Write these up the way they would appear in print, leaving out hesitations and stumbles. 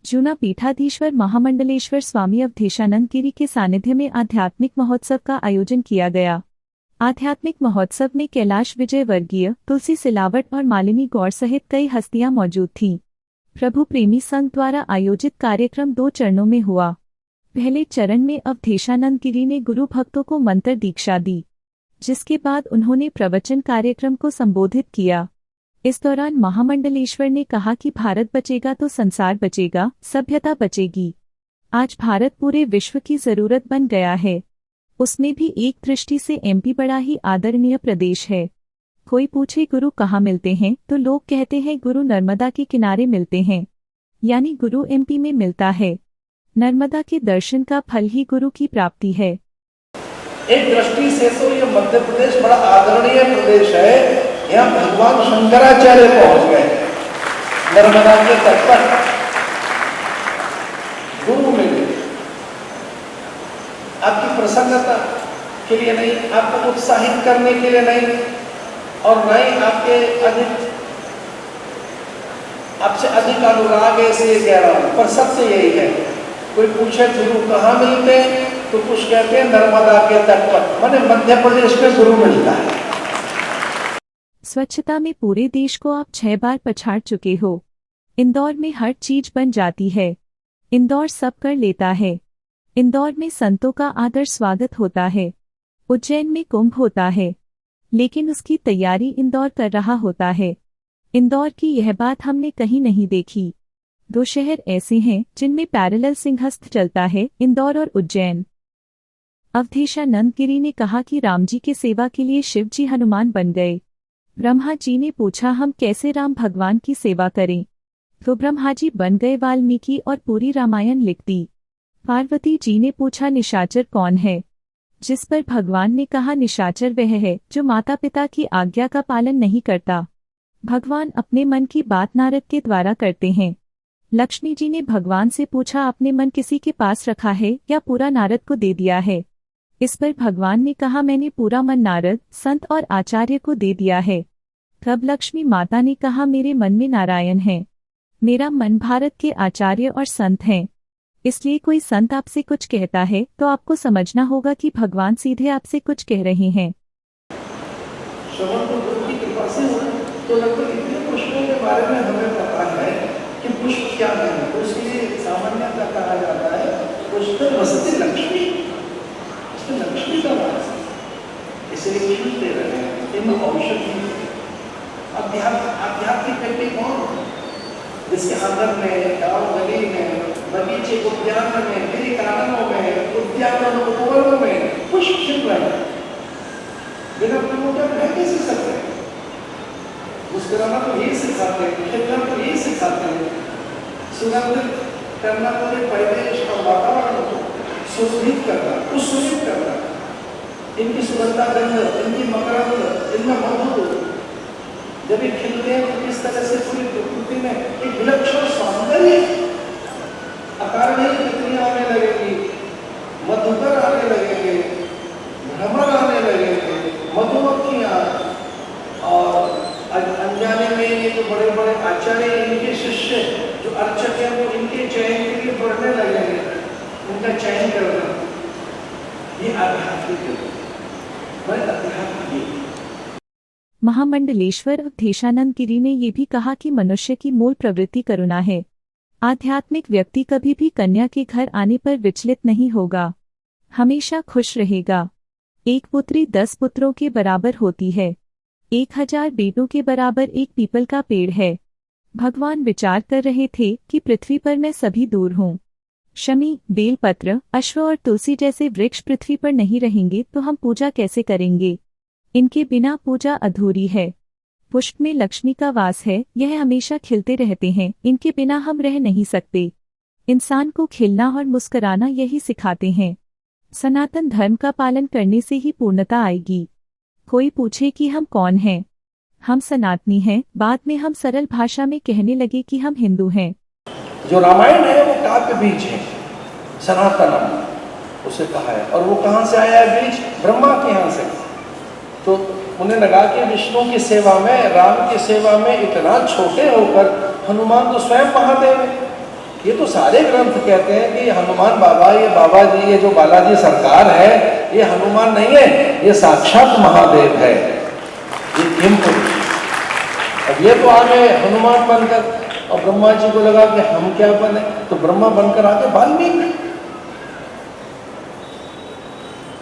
जूना पीठाधीश्वर महामंडलेश्वर स्वामी अवधेशानंद गिरी के सानिध्य में आध्यात्मिक महोत्सव का आयोजन किया गया। आध्यात्मिक महोत्सव में कैलाश विजय वर्गीय, तुलसी सिलावट और मालिनी गौड़ सहित कई हस्तियां मौजूद थीं। प्रभु प्रेमी संघ द्वारा आयोजित कार्यक्रम 2 चरणों में हुआ। पहले चरण में अवधेशानंद गिरी ने गुरु भक्तों को मंत्र दीक्षा दी, जिसके बाद उन्होंने प्रवचन कार्यक्रम को संबोधित किया। इस दौरान महामंडलेश्वर ने कहा कि भारत बचेगा तो संसार बचेगा, सभ्यता बचेगी। आज भारत पूरे विश्व की जरूरत बन गया है। उसमें भी एक दृष्टि से एमपी बड़ा ही आदरणीय प्रदेश है। कोई पूछे गुरु कहाँ मिलते हैं तो लोग कहते हैं गुरु नर्मदा के किनारे मिलते हैं, यानी गुरु एमपी में मिलता है। नर्मदा के दर्शन का फल ही गुरु की प्राप्ति है। एक दृष्टि से तो ये मध्य प्रदेश बड़ा आदरणीय प्रदेश है। यहाँ भगवान शंकराचार्य पहुंच गए नर्मदा के तट पर, गुरु मिले। आपकी प्रसन्नता के लिए नहीं, आपको उत्साहित करने के लिए नहीं, और न ही आपसे अधिक अनुराग है इसलिए कह रहा हूं, पर सत्य यही है। कोई पूछे गुरु कहाँ मिलते हैं तो कुछ कहते हैं नर्मदा के तट पर, माने मध्य प्रदेश में गुरु मिलता है। स्वच्छता में पूरे देश को आप 6 बार पछाड़ चुके हो। इंदौर में हर चीज बन जाती है। इंदौर सब कर लेता है। इंदौर में संतों का आदर स्वागत होता है। उज्जैन में कुंभ होता है, लेकिन उसकी तैयारी इंदौर कर रहा होता है। इंदौर की यह बात हमने कहीं नहीं देखी। 2 शहर ऐसे हैं जिनमें पैरेलल सिंहस्थ चलता है, इंदौर और उज्जैन। अवधेशानंद गिरी ने कहा कि राम जी के सेवा के लिए शिव जी हनुमान बन गए। ब्रह्मा जी ने पूछा हम कैसे राम भगवान की सेवा करें, तो ब्रह्मा जी बन गए वाल्मीकि और पूरी रामायण लिख दी। पार्वती जी ने पूछा निशाचर कौन है, जिस पर भगवान ने कहा निशाचर वह है जो माता पिता की आज्ञा का पालन नहीं करता। भगवान अपने मन की बात नारद के द्वारा करते हैं। लक्ष्मी जी ने भगवान से पूछा आपने मन किसी के पास रखा है या पूरा नारद को दे दिया है। इस पर भगवान ने कहा मैंने पूरा मन नारद, संत और आचार्य को दे दिया है। तब लक्ष्मी माता ने कहा मेरे मन में नारायण है। मेरा मन भारत के आचार्य और संत हैं। इसलिए कोई संत आपसे कुछ कहता है तो आपको समझना होगा कि भगवान सीधे आपसे कुछ कह रहे हैं। तो लगभग इतने पुष्पों के बारे में हमें पता है कि पुष्प क्या है। उसके लिए सामान्यतः कहा जाता है पुष्प वसति लक्ष्मी, उसमें लक्ष्मी का वास है, इसलिए खिलते रहे। इनमें औषधि आध्यात्मिक व्यक्ति कौन, जिसके आंगन में, गाँव गली में, बगीचे उद्यान में, गिरी काननों में, उद्यानों उपवनों में पुष्प खिल रहे हैं। बिना प्रभु के रह कैसे सकते हैं? मुस्कुराना तो यही सिखाते हैं, खिलना तो यही सिखाते हैं, सुगंधित करना तो ये परिवेश का वातावरण को सुगंधित करना, उत्सुलित करना, इनकी सुगंधा गंध, इनकी मकरंद, इनमें मधु जब ये खिलते हैं तो किस तरह से पूरी प्रकृति में एक विलक्षण सौंदर्य अकारण ही तितलियां आने लगेगी, मधुकर आने लगेंगे, भ्रमर आने लगेंगे, मधुमक्खियां, और अनजाने में ये जो बड़े बड़े आचार्य इनके शिष्य जो अर्चक हैं वो इनके चयन के लिए पढ़ने लगेंगे, उनका चयन करना, ये आध्यात्मिक है। महामंडलेश्वर अवधेशानंद गिरी ने ये भी कहा कि मनुष्य की मूल प्रवृत्ति करुणा है। आध्यात्मिक व्यक्ति कभी भी कन्या के घर आने पर विचलित नहीं होगा, हमेशा खुश रहेगा। एक पुत्री 10 पुत्रों के बराबर होती है, 1000 बेटों के बराबर एक पीपल का पेड़ है। भगवान विचार कर रहे थे कि पृथ्वी पर मैं सभी दूर हूँ। शमी, बेलपत्र, अश्व और तुलसी जैसे वृक्ष पृथ्वी पर नहीं रहेंगे तो हम पूजा कैसे करेंगे? इनके बिना पूजा अधूरी है। पुष्प में लक्ष्मी का वास है, यह हमेशा खिलते रहते हैं, इनके बिना हम रह नहीं सकते। इंसान को खिलना और मुस्कुराना यही सिखाते हैं। सनातन धर्म का पालन करने से ही पूर्णता आएगी। कोई पूछे कि हम कौन हैं? हम सनातनी हैं। बाद में हम सरल भाषा में कहने लगे कि हम हिंदू हैं। जो रामायण है वो काव्य बीज है, सनातन उसे कहा है। और वो कहाँ से आया है बीज? ब्रह्मा के यहाँ से। तो उन्हें लगा कि विष्णु की सेवा में, राम की सेवा में इतना छोटे होकर हनुमान तो स्वयं महादेव है, ये तो सारे ग्रंथ कहते हैं कि हनुमान बाबा, ये बाबा जी, ये जो बालाजी सरकार है, ये हनुमान नहीं है, ये साक्षात महादेव है, ये किम पुरुष। अब ये तो आगे हनुमान बनकर, और ब्रह्मा जी को लगा कि हम क्या बने, तो ब्रह्मा बनकर आगे वाल्मीकि।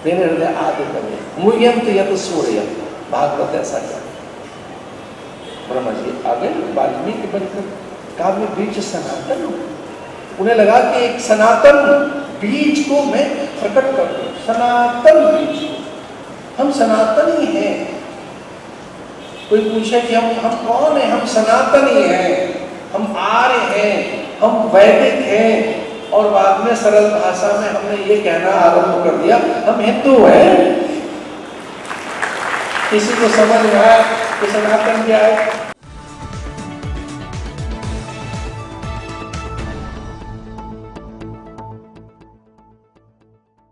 तेरे हृदय आदि कवे मुह्यंत यत सूर्य, भागवत ऐसा क्या। ब्रह्मा जी आगे वाल्मीकि बनकर काव्य बीज सनातन हो। उन्हें लगा कि एक सनातन बीज को मैं प्रकट कर दूं, सनातन बीज को। हम सनातन ही हैं। कोई पूछे कि हम कौन है, हम सनातन ही हैं, हम आर्य हैं, हम वैदिक हैं, और बाद में सरल भाषा में हमने ये कहना आरंभ कर दिया हम हिंदू हैं। किसी को समझ में आया कि सनातन क्या है,